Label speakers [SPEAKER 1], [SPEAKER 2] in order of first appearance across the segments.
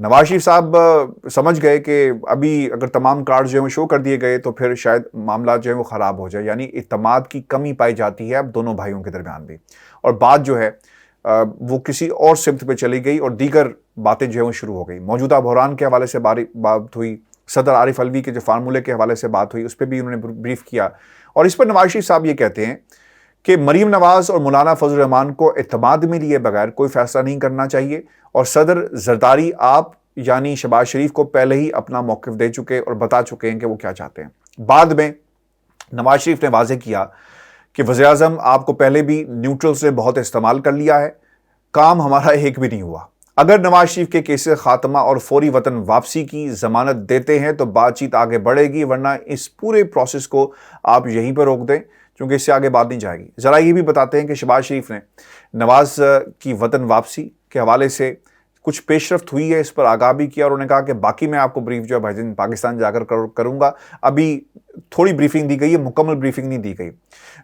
[SPEAKER 1] نواز شریف صاحب سمجھ گئے کہ ابھی اگر تمام کارڈ جو ہیں وہ شو کر دیے گئے تو پھر شاید معاملات جو ہیں وہ خراب ہو جائے، یعنی اعتماد کی کمی پائی جاتی ہے اب دونوں بھائیوں کے درمیان بھی، اور بات جو ہے وہ کسی اور سمت پہ چلی گئی اور دیگر باتیں جو ہیں وہ شروع ہو گئی۔ موجودہ بحران کے حوالے سے بات ہوئی، صدر عارف علوی کے جو فارمولے کے حوالے سے بات ہوئی، اس پہ بھی انہوں نے بریف کیا، اور اس پر نواز شریف صاحب یہ کہتے ہیں کہ مریم نواز اور مولانا فضل الرحمان کو اعتماد میں لیے بغیر کوئی فیصلہ نہیں کرنا چاہیے، اور صدر زرداری آپ یعنی شہباز شریف کو پہلے ہی اپنا موقف دے چکے اور بتا چکے ہیں کہ وہ کیا چاہتے ہیں۔ بعد میں نواز شریف نے واضح کیا کہ وزیر اعظم آپ کو پہلے بھی نیوٹرل سے بہت استعمال کر لیا ہے، کام ہمارا ایک بھی نہیں ہوا۔ اگر نواز شریف کے کیس خاتمہ اور فوری وطن واپسی کی ضمانت دیتے ہیں تو بات چیت آگے بڑھے گی، ورنہ اس پورے پروسیس کو آپ یہیں پر روک دیں کیونکہ اس سے آگے بات نہیں جائے گی۔ ذرا یہ بھی بتاتے ہیں کہ شہباز شریف نے نواز کی وطن واپسی کے حوالے سے کچھ پیش رفت ہوئی ہے، اس پر آگاہ بھی کیا، اور انہوں نے کہا کہ باقی میں آپ کو بریف جو ہے بھائی جان پاکستان جا کر کروں گا، ابھی تھوڑی بریفنگ دی گئی ہے، مکمل بریفنگ نہیں دی گئی۔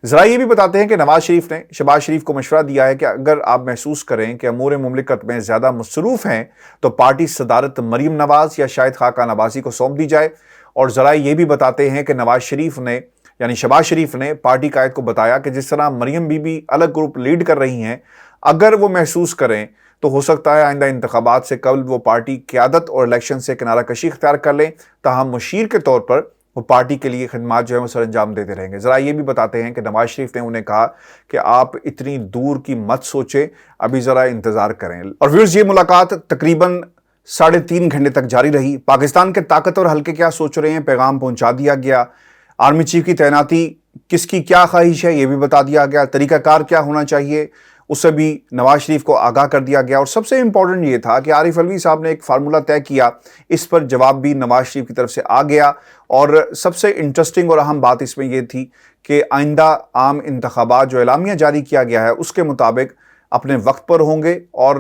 [SPEAKER 1] ذرا یہ بھی بتاتے ہیں کہ نواز شریف نے شہباز شریف کو مشورہ دیا ہے کہ اگر آپ محسوس کریں کہ امور مملکت میں زیادہ مصروف ہیں تو پارٹی صدارت مریم نواز یا شاہد خاقان عباسی کو سونپ دی جائے، اور ذرا یہ بھی بتاتے ہیں کہ نواز شریف نے یعنی شہباز شریف نے پارٹی قائد کو بتایا کہ جس طرح مریم بی بی الگ گروپ لیڈ کر رہی ہیں، اگر وہ محسوس کریں تو ہو سکتا ہے آئندہ انتخابات سے قبل وہ پارٹی قیادت اور الیکشن سے کنارہ کشی اختیار کر لیں، تاہم مشیر کے طور پر وہ پارٹی کے لیے خدمات جو ہے وہ سر انجام دیتے رہیں گے۔ ذرا یہ بھی بتاتے ہیں کہ نواز شریف نے انہیں کہا کہ آپ اتنی دور کی مت سوچیں، ابھی ذرا انتظار کریں۔ اور ویورز، یہ ملاقات تقریباً 3.5 گھنٹے تک جاری رہی۔ پاکستان کے طاقتور حلقے کیا سوچ رہے ہیں، پیغام پہنچا دیا گیا۔ آرمی چیف کی تعیناتی کس کی کیا خواہش ہے یہ بھی بتا دیا گیا۔ طریقہ کار کیا ہونا چاہیے اس سے بھی نواز شریف کو آگاہ کر دیا گیا، اور سب سے امپورٹنٹ یہ تھا کہ عارف علوی صاحب نے ایک فارمولہ طے کیا، اس پر جواب بھی نواز شریف کی طرف سے آ گیا، اور سب سے انٹرسٹنگ اور اہم بات اس میں یہ تھی کہ آئندہ عام انتخابات جو اعلامیہ جاری کیا گیا ہے اس کے مطابق اپنے وقت پر ہوں گے، اور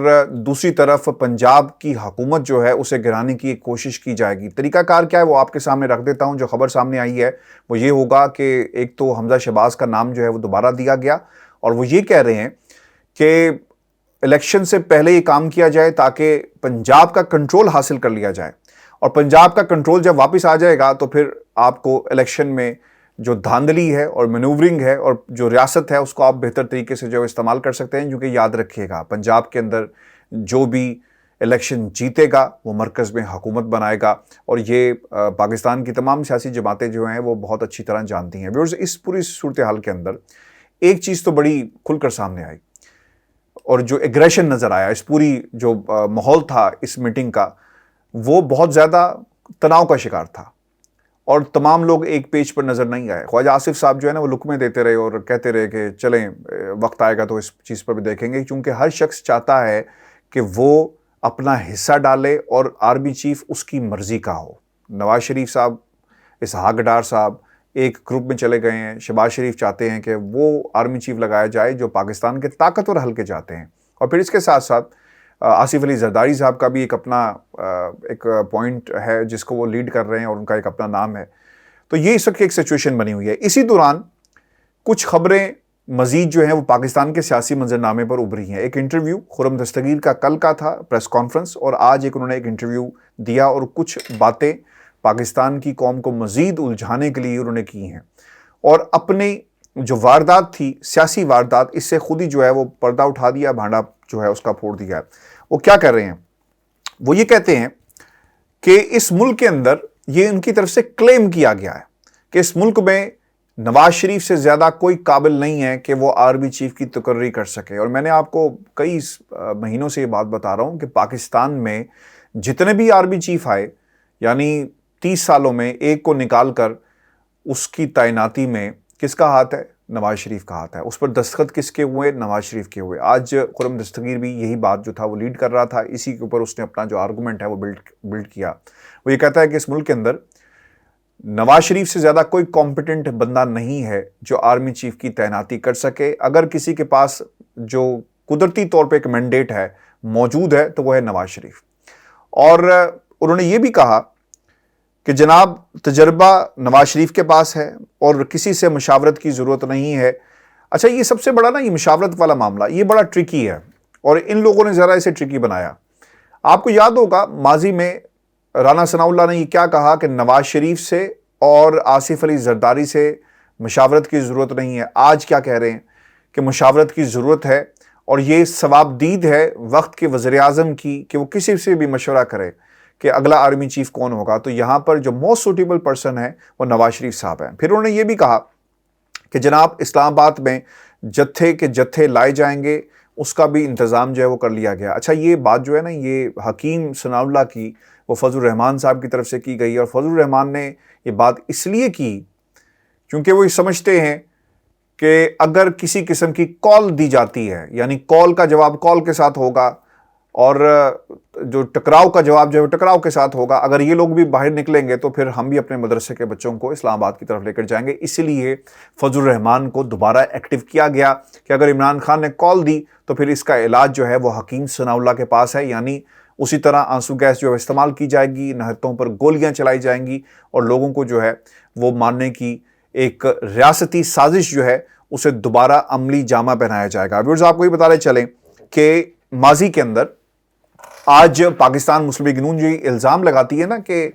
[SPEAKER 1] دوسری طرف پنجاب کی حکومت جو ہے اسے گرانے کی ایک کوشش کی جائے گی۔ طریقہ کار کیا ہے وہ آپ کے سامنے رکھ دیتا ہوں۔ جو خبر سامنے آئی ہے وہ یہ ہوگا کہ ایک تو حمزہ شہباز کا نام جو ہے وہ دوبارہ دیا گیا، اور وہ یہ کہہ رہے ہیں کہ الیکشن سے پہلے یہ کام کیا جائے تاکہ پنجاب کا کنٹرول حاصل کر لیا جائے، اور پنجاب کا کنٹرول جب واپس آ جائے گا تو پھر آپ کو الیکشن میں جو دھاندلی ہے اور مینوورنگ ہے اور جو ریاست ہے اس کو آپ بہتر طریقے سے جو استعمال کر سکتے ہیں، کیونکہ یاد رکھیے گا پنجاب کے اندر جو بھی الیکشن جیتے گا وہ مرکز میں حکومت بنائے گا، اور یہ پاکستان کی تمام سیاسی جماعتیں جو ہیں وہ بہت اچھی طرح جانتی ہیں۔ ویورز، اس پوری صورتحال کے اندر ایک چیز تو بڑی کھل کر سامنے آئی، اور جو ایگریشن نظر آیا، اس پوری جو ماحول تھا اس میٹنگ کا وہ بہت زیادہ تناؤ کا شکار تھا، اور تمام لوگ ایک پیج پر نظر نہیں آئے۔ خواجہ آصف صاحب جو ہے نا وہ لقمے دیتے رہے اور کہتے رہے کہ چلیں وقت آئے گا تو اس چیز پر بھی دیکھیں گے، کیونکہ ہر شخص چاہتا ہے کہ وہ اپنا حصہ ڈالے اور آرمی چیف اس کی مرضی کا ہو۔ نواز شریف صاحب، اسحاق ڈار صاحب ایک گروپ میں چلے گئے ہیں، شہباز شریف چاہتے ہیں کہ وہ آرمی چیف لگایا جائے جو پاکستان کے طاقتور حلقے چاہتے ہیں، اور پھر اس کے ساتھ ساتھ آصف علی زرداری صاحب کا بھی ایک اپنا ایک پوائنٹ ہے جس کو وہ لیڈ کر رہے ہیں، اور ان کا ایک اپنا نام ہے۔ تو یہ اس وقت ایک سچویشن بنی ہوئی ہے۔ اسی دوران کچھ خبریں مزید جو ہیں وہ پاکستان کے سیاسی منظرنامے پر ابھری ہیں۔ ایک انٹرویو خرم دستگیر کا کل کا تھا پریس کانفرنس، اور آج انہوں نے ایک انٹرویو دیا، اور کچھ باتیں پاکستان کی قوم کو مزید الجھانے کے لیے انہوں نے کی ہیں، اور اپنی جو واردات تھی سیاسی واردات اس سے خود ہی جو ہے وہ پردہ اٹھا دیا، بھانڈا جو ہے اس کا پھوڑ دیا ہے۔ وہ کیا کر رہے ہیں؟ وہ یہ کہتے ہیں کہ اس ملک کے اندر یہ ان کی طرف سے کلیم کیا گیا ہے کہ اس ملک میں نواز شریف سے زیادہ کوئی قابل نہیں ہے کہ وہ آرمی چیف کی تقرری کر سکے، اور میں نے آپ کو کئی مہینوں سے یہ بات بتا رہا ہوں کہ پاکستان میں جتنے بھی آرمی چیف آئے، یعنی 30 سالوں میں ایک کو نکال کر اس کی تعیناتی میں کس کا ہاتھ ہے؟ نواز شریف کا ہاتھ ہے۔ اس پر دستخط کس کے ہوئے؟ نواز شریف کے ہوئے۔ آج خرم دستگیر بھی یہی بات جو تھا وہ لیڈ کر رہا تھا، اسی کے اوپر اس نے اپنا جو آرگومنٹ ہے وہ بلڈ کیا۔ وہ یہ کہتا ہے کہ اس ملک کے اندر نواز شریف سے زیادہ کوئی کمپیٹنٹ بندہ نہیں ہے جو آرمی چیف کی تعیناتی کر سکے۔ اگر کسی کے پاس جو قدرتی طور پہ ایک مینڈیٹ ہے موجود ہے تو وہ ہے نواز شریف۔ اور انہوں نے یہ بھی کہا کہ جناب تجربہ نواز شریف کے پاس ہے اور کسی سے مشاورت کی ضرورت نہیں ہے۔ اچھا، یہ سب سے بڑا نا یہ مشاورت والا معاملہ یہ بڑا ٹرکی ہے، اور ان لوگوں نے ذرا اسے ٹرکی بنایا۔ آپ کو یاد ہوگا ماضی میں رانا ثناء اللہ نے یہ کیا کہا کہ نواز شریف سے اور آصف علی زرداری سے مشاورت کی ضرورت نہیں ہے. آج کیا کہہ رہے ہیں کہ مشاورت کی ضرورت ہے، اور یہ ثوابدید ہے وقت کے وزیر اعظم کی کہ وہ کسی سے بھی مشورہ کرے کہ اگلا آرمی چیف کون ہوگا. تو یہاں پر جو موسٹ سوٹیبل پرسن ہے وہ نواز شریف صاحب ہیں. پھر انہوں نے یہ بھی کہا کہ جناب اسلام آباد میں جتھے کے جتھے لائے جائیں گے، اس کا بھی انتظام جو ہے وہ کر لیا گیا. اچھا، یہ بات جو ہے نا یہ حکیم ثناء اللہ کی وہ فضل الرحمان صاحب کی طرف سے کی گئی، اور فضل الرحمان نے یہ بات اس لیے کی کیونکہ وہ یہ سمجھتے ہیں کہ اگر کسی قسم کی کال دی جاتی ہے، یعنی کال کا جواب کال کے ساتھ ہوگا، اور جو ٹکراؤ کا جواب جو ہے وہ ٹکراؤ کے ساتھ ہوگا، اگر یہ لوگ بھی باہر نکلیں گے تو پھر ہم بھی اپنے مدرسے کے بچوں کو اسلام آباد کی طرف لے کر جائیں گے. اسی لیے فضل الرحمان کو دوبارہ ایکٹیو کیا گیا کہ اگر عمران خان نے کال دی تو پھر اس کا علاج جو ہے وہ حکیم ثناء اللہ کے پاس ہے. یعنی اسی طرح آنسو گیس جو ہے استعمال کی جائے گی، نہتوں پر گولیاں چلائی جائیں گی، اور لوگوں کو جو ہے وہ ماننے کی ایک ریاستی سازش جو ہے اسے دوبارہ عملی جامہ پہنایا جائے گا. ویورز، آپ کو یہ بتانے چلیں کہ ماضی کے اندر آج پاکستان مسلم لیگ نون جو الزام لگاتی ہے نا کہ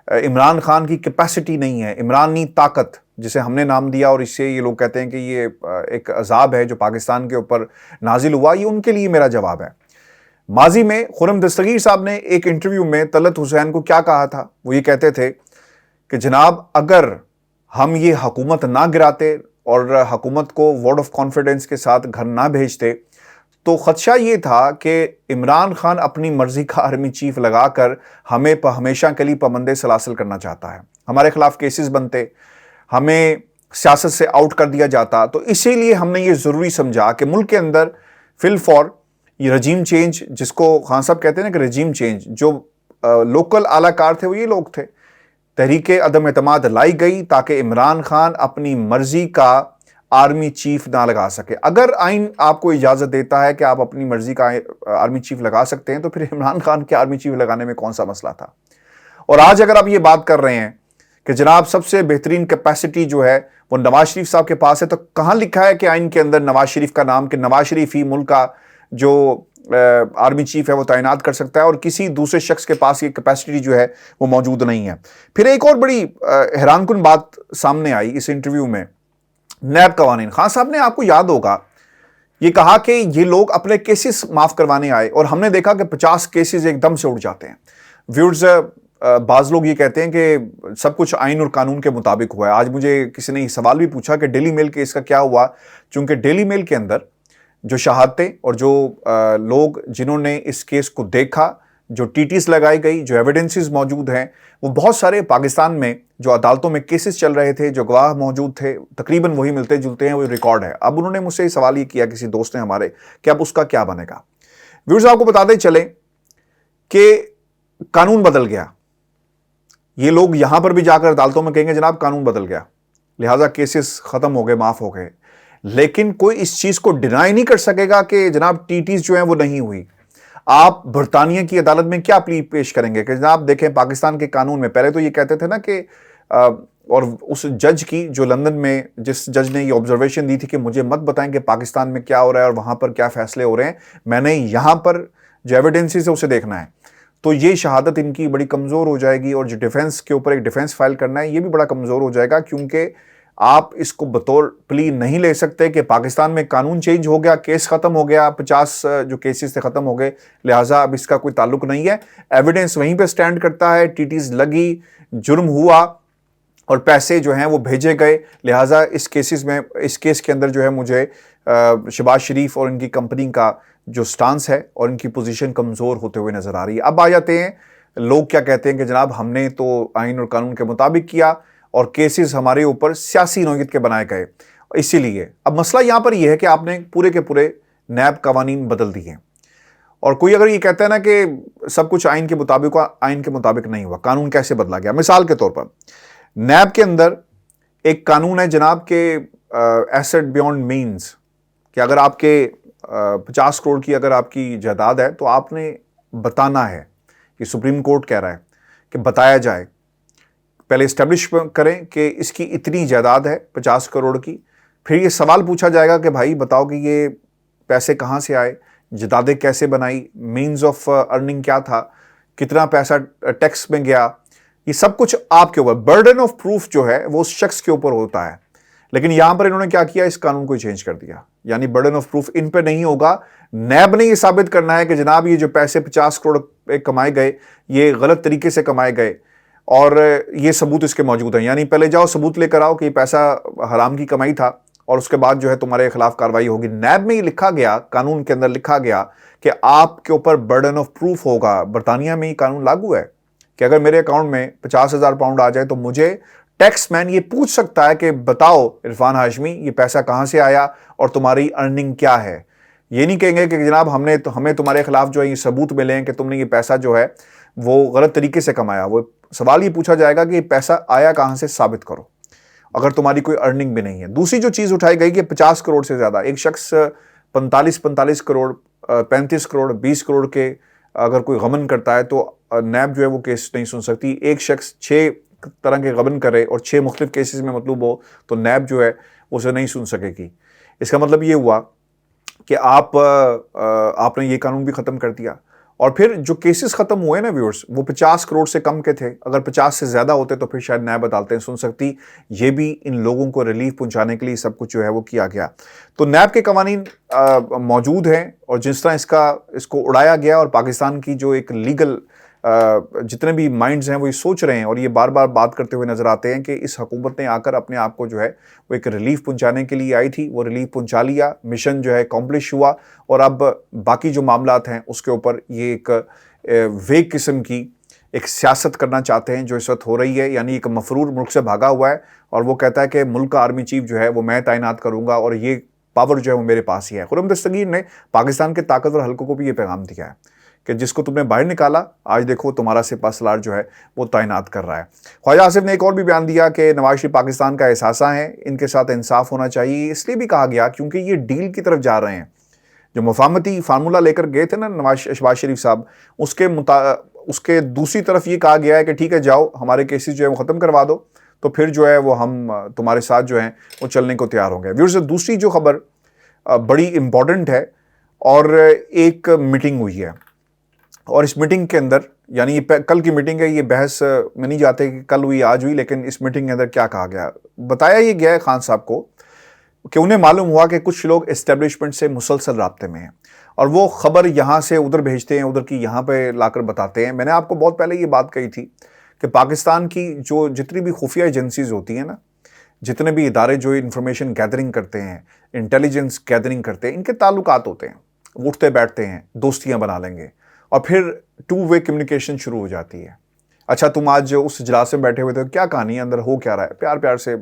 [SPEAKER 1] عمران خان کی کیپیسٹی نہیں ہے، عمرانی طاقت جسے ہم نے نام دیا، اور اس سے یہ لوگ کہتے ہیں کہ یہ ایک عذاب ہے جو پاکستان کے اوپر نازل ہوا، یہ ان کے لیے میرا جواب ہے. ماضی میں خرم دستگیر صاحب نے ایک انٹرویو میں طلعت حسین کو کیا کہا تھا؟ وہ یہ کہتے تھے کہ جناب اگر ہم یہ حکومت نہ گراتے اور حکومت کو ووٹ آف کانفیڈنس کے ساتھ گھر نہ بھیجتے تو خدشہ یہ تھا کہ عمران خان اپنی مرضی کا آرمی چیف لگا کر ہمیں ہمیشہ کے لیے پابند سلاسل کرنا چاہتا ہے، ہمارے خلاف کیسز بنتے، ہمیں سیاست سے آؤٹ کر دیا جاتا. تو اسی لیے ہم نے یہ ضروری سمجھا کہ ملک کے اندر فل فور یہ رجیم چینج، جس کو خان صاحب کہتے ہیں نا کہ رجیم چینج، جو لوکل اعلی کار تھے وہ یہ لوگ تھے، تحریک عدم اعتماد لائی گئی تاکہ عمران خان اپنی مرضی کا آرمی چیف نہ لگا سکے. اگر آئین آپ کو اجازت دیتا ہے کہ آپ اپنی مرضی کا آرمی چیف لگا سکتے ہیں تو پھر عمران خان کے آرمی چیف لگانے میں کون سا مسئلہ تھا؟ اور آج اگر آپ یہ بات کر رہے ہیں کہ جناب سب سے بہترین کیپیسٹی جو ہے وہ نواز شریف صاحب کے پاس ہے، تو کہاں لکھا ہے کہ آئین کے اندر نواز شریف کا نام، کہ نواز شریف ہی ملک کا جو آرمی چیف ہے وہ تعینات کر سکتا ہے، اور کسی دوسرے شخص کے پاس یہ کیپیسٹی جو ہے وہ موجود نہیں ہے. پھر ایک اور بڑی حیران کن بات سامنے آئی اس انٹرویو میں. نیب قوانین، خان صاحب نے آپ کو یاد ہوگا یہ کہا کہ یہ لوگ اپنے کیسز معاف کروانے آئے، اور ہم نے دیکھا کہ 50 کیسز ایک دم سے اٹھ جاتے ہیں. ویورز، بعض لوگ یہ کہتے ہیں کہ سب کچھ آئین اور قانون کے مطابق ہوا ہے. آج مجھے کسی نے یہ سوال بھی پوچھا کہ ڈیلی میل کیس کا کیا ہوا، چونکہ ڈیلی میل کے اندر جو شہادتیں اور جو لوگ جنہوں نے اس کیس کو دیکھا، جو ٹیٹیز لگائی گئی، جو ایویڈنسز موجود ہیں، وہ بہت سارے پاکستان میں جو عدالتوں میں کیسز چل رہے تھے، جو گواہ موجود تھے، تقریباً وہی ملتے جلتے ہیں، وہ ریکارڈ ہے. اب انہوں نے مجھ سے سوال یہ کیا کسی دوست نے ہمارے کہ اب اس کا کیا بنے گا. ویورز، آپ کو بتاتے چلیں کہ قانون بدل گیا. یہ لوگ یہاں پر بھی جا کر عدالتوں میں کہیں گے جناب قانون بدل گیا، لہٰذا کیسز ختم ہو گئے، معاف ہو گئے، لیکن کوئی اس چیز کو ڈینائی نہیں کر سکے گا کہ جناب ٹیٹیز جو ہیں وہ نہیں ہوئی. آپ برطانیہ کی عدالت میں کیا پلی پیش کریں گے کہ جناب دیکھیں پاکستان کے قانون میں پہلے تو یہ کہتے تھے نا کہ اور اس جج کی جو لندن میں جس جج نے یہ آبزرویشن دی تھی کہ مجھے مت بتائیں کہ پاکستان میں کیا ہو رہا ہے اور وہاں پر کیا فیصلے ہو رہے ہیں، میں نے یہاں پر جو ایویڈنسز ہے اسے دیکھنا ہے. تو یہ شہادت ان کی بڑی کمزور ہو جائے گی، اور جو ڈیفنس کے اوپر ایک ڈیفنس فائل کرنا ہے یہ بھی بڑا کمزور ہو جائے گا، کیونکہ آپ اس کو بطور پلی نہیں لے سکتے کہ پاکستان میں قانون چینج ہو گیا، کیس ختم ہو گیا، 50 جو کیسز تھے ختم ہو گئے، لہٰذا اب اس کا کوئی تعلق نہیں ہے. ایویڈنس وہیں پہ سٹینڈ کرتا ہے، ٹیٹیز لگی، جرم ہوا اور پیسے جو ہیں وہ بھیجے گئے، لہٰذا اس کیس کے اندر جو ہے مجھے شہباز شریف اور ان کی کمپنی کا جو سٹانس ہے اور ان کی پوزیشن کمزور ہوتے ہوئے نظر آ رہی ہے. اب آ جاتے ہیں لوگ کیا کہتے ہیں کہ جناب ہم نے تو آئین اور قانون کے مطابق کیا اور کیسز ہمارے اوپر سیاسی نوعیت کے بنائے گئے، اسی لیے اب مسئلہ یہاں پر یہ ہے کہ آپ نے پورے کے پورے نیب قوانین بدل دیے. اور کوئی اگر یہ کہتا ہے نا کہ سب کچھ آئین کے مطابق نہیں ہوا، قانون کیسے بدلا گیا؟ مثال کے طور پر نیب کے اندر ایک قانون ہے جناب کہ ایسٹ بیونڈ مینز، کہ اگر آپ کے 50 کروڑ کی اگر آپ کی جائیداد ہے تو آپ نے بتانا ہے، کہ سپریم کورٹ کہہ رہا ہے کہ بتایا جائے، پہلے اسٹیبلش کریں کہ اس کی اتنی جائیداد ہے 50 کروڑ کی، پھر یہ سوال پوچھا جائے گا کہ بھائی بتاؤ کہ یہ پیسے کہاں سے آئے، جتا دے کیسے بنائی, مینز آف ارننگ کیا تھا, کتنا پیسہ ٹیکس میں گیا, یہ سب کچھ آپ کے اوپر. برڈن آف پروف جو ہے وہ اس شخص کے اوپر ہوتا ہے. لیکن یہاں پر انہوں نے کیا کیا, اس قانون کو چینج کر دیا. یعنی برڈن آف پروف ان پہ نہیں ہوگا. نیب نے یہ ثابت کرنا ہے کہ جناب یہ جو پیسے 50 کروڑ کمائے گئے یہ غلط طریقے سے کمائے گئے, اور یہ ثبوت اس کے موجود ہیں. یعنی پہلے جاؤ ثبوت لے کر آؤ کہ یہ پیسہ حرام کی کمائی تھا, اور اس کے بعد جو ہے تمہارے خلاف کارروائی ہوگی. نیب میں یہ لکھا گیا, قانون کے اندر لکھا گیا کہ آپ کے اوپر برڈن آف پروف ہوگا. برطانیہ میں یہ قانون لاگو ہے کہ اگر میرے اکاؤنٹ میں 50,000 پاؤنڈ آ جائے تو مجھے ٹیکس مین یہ پوچھ سکتا ہے کہ بتاؤ عرفان ہاشمی یہ پیسہ کہاں سے آیا اور تمہاری ارننگ کیا ہے. یہ نہیں کہیں گے کہ جناب ہمیں تمہارے خلاف جو ہے یہ ثبوت ملے ہیں کہ تم نے یہ پیسہ جو ہے وہ غلط طریقے سے کمایا. وہ سوال یہ پوچھا جائے گا کہ یہ پیسہ آیا کہاں سے, ثابت کرو, اگر تمہاری کوئی ارننگ بھی نہیں ہے. دوسری جو چیز اٹھائی گئی کہ 50 کروڑ سے زیادہ, ایک شخص 45 کروڑ 35 کروڑ 20 کروڑ کے اگر کوئی غبن کرتا ہے تو نیب جو ہے وہ کیس نہیں سن سکتی. ایک شخص 6 طرح کے غبن کرے اور 6 مختلف کیسز میں مطلوب ہو تو نیب جو ہے اسے نہیں سن سکے گی. اس کا مطلب یہ ہوا کہ آپ نے یہ قانون بھی ختم کر دیا. اور پھر جو کیسز ختم ہوئے نا ویورز, وہ 50 کروڑ سے کم کے تھے. اگر 50 سے زیادہ ہوتے تو پھر شاید نیب عدالتیں سن سکتی. یہ بھی ان لوگوں کو ریلیف پہنچانے کے لیے سب کچھ جو ہے وہ کیا گیا. تو نیب کے قوانین موجود ہیں, اور جس طرح اس کو اڑایا گیا, اور پاکستان کی جو ایک لیگل جتنے بھی مائنڈز ہیں وہ یہ سوچ رہے ہیں اور یہ بار بار بات کرتے ہوئے نظر آتے ہیں کہ اس حکومت نے آ کر اپنے آپ کو جو ہے وہ ایک ریلیف پہنچانے کے لیے آئی تھی, وہ ریلیف پہنچا لیا, مشن جو ہے اکمپلش ہوا, اور اب باقی جو معاملات ہیں اس کے اوپر یہ ایک ویگ قسم کی ایک سیاست کرنا چاہتے ہیں جو اس وقت ہو رہی ہے. یعنی ایک مفرور ملک سے بھاگا ہوا ہے اور وہ کہتا ہے کہ ملک کا آرمی چیف جو ہے وہ میں تعینات کروں گا اور یہ پاور جو ہے وہ میرے پاس ہی ہے. خرم دستگیر نے پاکستان کے طاقتور حلقوں کو بھی یہ پیغام دیا ہے کہ جس کو تم نے باہر نکالا آج دیکھو تمہارا سپہ سالار جو ہے وہ تعینات کر رہا ہے. خواجہ آصف نے ایک اور بھی بیان دیا کہ نواز شریف پاکستان کا احساسہ ہیں, ان کے ساتھ انصاف ہونا چاہیے. اس لیے بھی کہا گیا کیونکہ یہ ڈیل کی طرف جا رہے ہیں. جو مفاہمتی فارمولہ لے کر گئے تھے نا شہباز شریف صاحب, اس کے دوسری طرف یہ کہا گیا ہے کہ ٹھیک ہے جاؤ ہمارے کیسز جو ہے وہ ختم کروا دو, تو پھر جو ہے وہ ہم تمہارے ساتھ جو ہیں وہ چلنے کو تیار ہوں گے. ویورز, دوسری جو خبر بڑی امپورٹنٹ ہے, اور ایک میٹنگ ہوئی ہے, اور اس میٹنگ کے اندر یعنی یہ کل کی میٹنگ ہے, یہ بحث میں نہیں جاتے کہ کل ہوئی آج ہوئی, لیکن اس میٹنگ کے اندر کیا کہا گیا, بتایا یہ گیا ہے خان صاحب کو کہ انہیں معلوم ہوا کہ کچھ لوگ اسٹیبلشمنٹ سے مسلسل رابطے میں ہیں اور وہ خبر یہاں سے ادھر بھیجتے ہیں, ادھر کی یہاں پہ لا کر بتاتے ہیں. میں نے آپ کو بہت پہلے یہ بات کہی تھی کہ پاکستان کی جو جتنی بھی خفیہ ایجنسیز ہوتی ہیں نا, جتنے بھی ادارے جو انفارمیشن گیدرنگ کرتے ہیں, انٹیلیجنس گیدرنگ کرتے ہیں, ان کے تعلقات ہوتے ہیں, اٹھتے بیٹھتے ہیں, دوستیاں بنا لیں گے, اور پھر 2 وے کمیونیکیشن شروع ہو جاتی ہے. اچھا تم آج اس اجلاس میں بیٹھے ہوئے تھے, کیا کہانی ہے اندر, ہو کیا رہا ہے, پیار پیار سے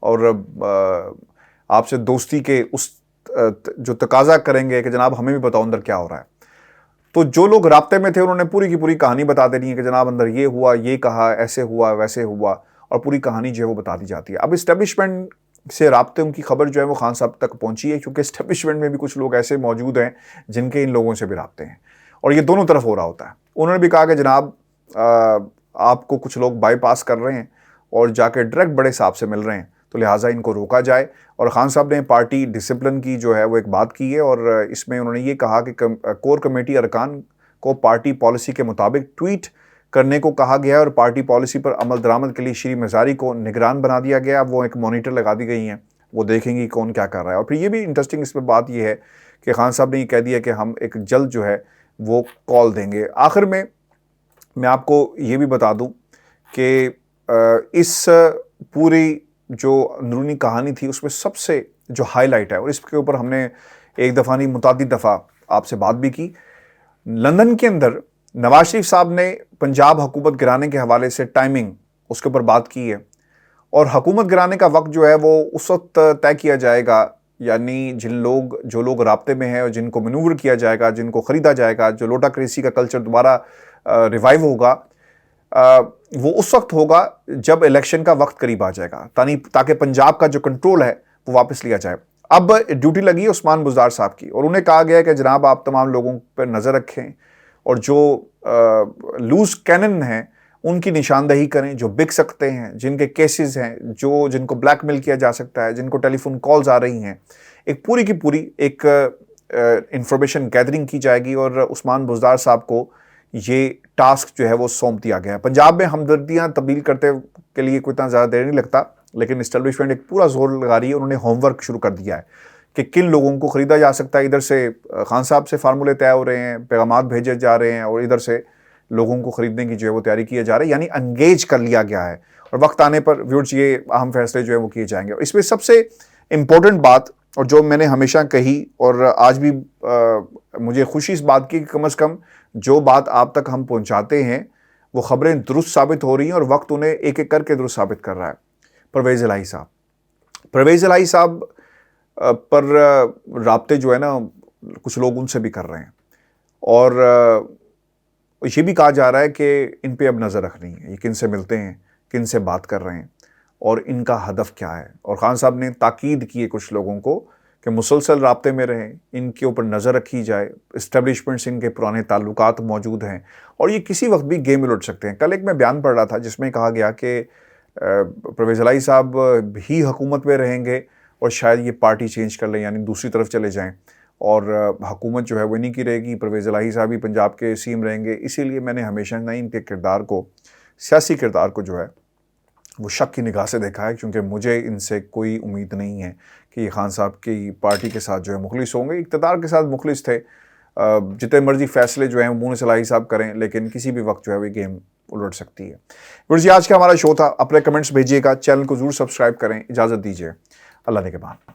[SPEAKER 1] اور آپ سے دوستی کے اس جو تقاضا کریں گے کہ جناب ہمیں بھی بتاؤ اندر کیا ہو رہا ہے. تو جو لوگ رابطے میں تھے انہوں نے پوری کی پوری کہانی بتا دینی ہے کہ جناب اندر یہ ہوا, یہ کہا, ایسے ہوا, ویسے ہوا, اور پوری کہانی جو ہے وہ بتا دی جاتی ہے. اب اسٹیبلشمنٹ سے رابطے ان کی خبر جو ہے وہ خان صاحب تک پہنچی ہے, کیونکہ اسٹیبلشمنٹ میں بھی کچھ لوگ ایسے موجود ہیں جن کے ان لوگوں سے بھی رابطے ہیں, اور یہ دونوں طرف ہو رہا ہوتا ہے. انہوں نے بھی کہا کہ جناب آپ کو کچھ لوگ بائی پاس کر رہے ہیں اور جا کے ڈائریکٹ بڑے صاحب سے مل رہے ہیں, تو لہٰذا ان کو روکا جائے. اور خان صاحب نے پارٹی ڈسپلن کی جو ہے وہ ایک بات کی ہے, اور اس میں انہوں نے یہ کہا کہ کور کمیٹی ارکان کو پارٹی پالیسی کے مطابق ٹویٹ کرنے کو کہا گیا ہے, اور پارٹی پالیسی پر عمل درآمد کے لیے شری مزاری کو نگران بنا دیا گیا. وہ ایک مانیٹر لگا دی گئی ہیں, وہ دیکھیں گی کون کیا کر رہا ہے. اور پھر یہ بھی انٹرسٹنگ اس میں بات یہ ہے کہ خان صاحب نے یہ کہہ دیا کہ ہم ایک جلد جو ہے وہ کال دیں گے. آخر میں آپ کو یہ بھی بتا دوں کہ اس پوری جو اندرونی کہانی تھی اس میں سب سے جو ہائی لائٹ ہے, اور اس کے اوپر ہم نے ایک دفعہ نہیں متعدد دفعہ آپ سے بات بھی کی, لندن کے اندر نواز شریف صاحب نے پنجاب حکومت گرانے کے حوالے سے ٹائمنگ اس کے اوپر بات کی ہے, اور حکومت گرانے کا وقت جو ہے وہ اس وقت طے کیا جائے گا. یعنی جو لوگ رابطے میں ہیں اور جن کو مینور کیا جائے گا, جن کو خریدا جائے گا, جو لوٹا کریسی کا کلچر دوبارہ ریوائیو ہوگا, وہ اس وقت ہوگا جب الیکشن کا وقت قریب آ جائے گا, تاکہ پنجاب کا جو کنٹرول ہے وہ واپس لیا جائے. اب ڈیوٹی لگی عثمان بزدار صاحب کی, اور انہیں کہا گیا ہے کہ جناب آپ تمام لوگوں پر نظر رکھیں, اور جو لوز کینن ہیں ان کی نشاندہی کریں, جو بک سکتے ہیں, جن کے کیسز ہیں, جن کو بلیک میل کیا جا سکتا ہے, جن کو ٹیلی فون کالز آ رہی ہیں. ایک پوری کی پوری ایک انفارمیشن گیدرنگ کی جائے گی اور عثمان بزدار صاحب کو یہ ٹاسک جو ہے وہ سونپ دیا گیا ہے۔ پنجاب میں ہمدردیاں تبدیل کرتے کے لیے کوئی اتنا زیادہ دیر نہیں لگتا، لیکن اسٹیبلشمنٹ ایک پورا زور لگا رہی ہے، انہوں نے ہوم ورک شروع کر دیا ہے کہ کن لوگوں کو خریدا جا سکتا ہے۔ ادھر سے خان صاحب سے فارمولے طے ہو رہے ہیں، پیغامات بھیجے جا رہے ہیں، اور ادھر سے لوگوں کو خریدنے کی جو ہے وہ تیاری کی جا رہی ہے، یعنی انگیج کر لیا گیا ہے، اور وقت آنے پر ویورز یہ اہم فیصلے جو ہے وہ کیے جائیں گے۔ اور اس میں سب سے امپورٹنٹ بات، اور جو میں نے ہمیشہ کہی اور آج بھی مجھے خوشی اس بات کی کہ کم از کم جو بات آپ تک ہم پہنچاتے ہیں وہ خبریں درست ثابت ہو رہی ہیں، اور وقت انہیں ایک ایک کر کے درست ثابت کر رہا ہے۔ پرویز الہی صاحب پر رابطے جو ہے نا کچھ لوگ ان سے بھی کر رہے ہیں، اور یہ بھی کہا جا رہا ہے کہ ان پہ اب نظر رکھنی ہے، یہ کن سے ملتے ہیں، کن سے بات کر رہے ہیں، اور ان کا ہدف کیا ہے۔ اور خان صاحب نے تاکید کی ہے کچھ لوگوں کو کہ مسلسل رابطے میں رہیں، ان کے اوپر نظر رکھی جائے، اسٹیبلشمنٹ سے ان کے پرانے تعلقات موجود ہیں، اور یہ کسی وقت بھی گیم الٹ سکتے ہیں۔ کل ایک میں بیان پڑھ رہا تھا جس میں کہا گیا کہ پرویز الہی صاحب ہی حکومت میں رہیں گے اور شاید یہ پارٹی چینج کر لیں، یعنی دوسری طرف چلے جائیں، اور حکومت جو ہے وہ انہیں کی رہے گی، پرویز الہی صاحب ہی پنجاب کے سی ایم رہیں گے۔ اسی لیے میں نے ہمیشہ نہیں ان کے کردار کو، سیاسی کردار کو جو ہے وہ شک کی نگاہ سے دیکھا ہے، کیونکہ مجھے ان سے کوئی امید نہیں ہے کہ یہ خان صاحب کی پارٹی کے ساتھ جو ہے مخلص ہوں گے۔ اقتدار کے ساتھ مخلص تھے، جتنے مرضی فیصلے جو ہیں مونس الہی صاحب کریں، لیکن کسی بھی وقت جو ہے وہ گیم الٹ سکتی ہے۔ ورزی آج کا ہمارا شو تھا، اپنے کمنٹس بھیجیے گا، چینل کو ضرور سبسکرائب کریں، اجازت دیجیے، اللہ نگہبان۔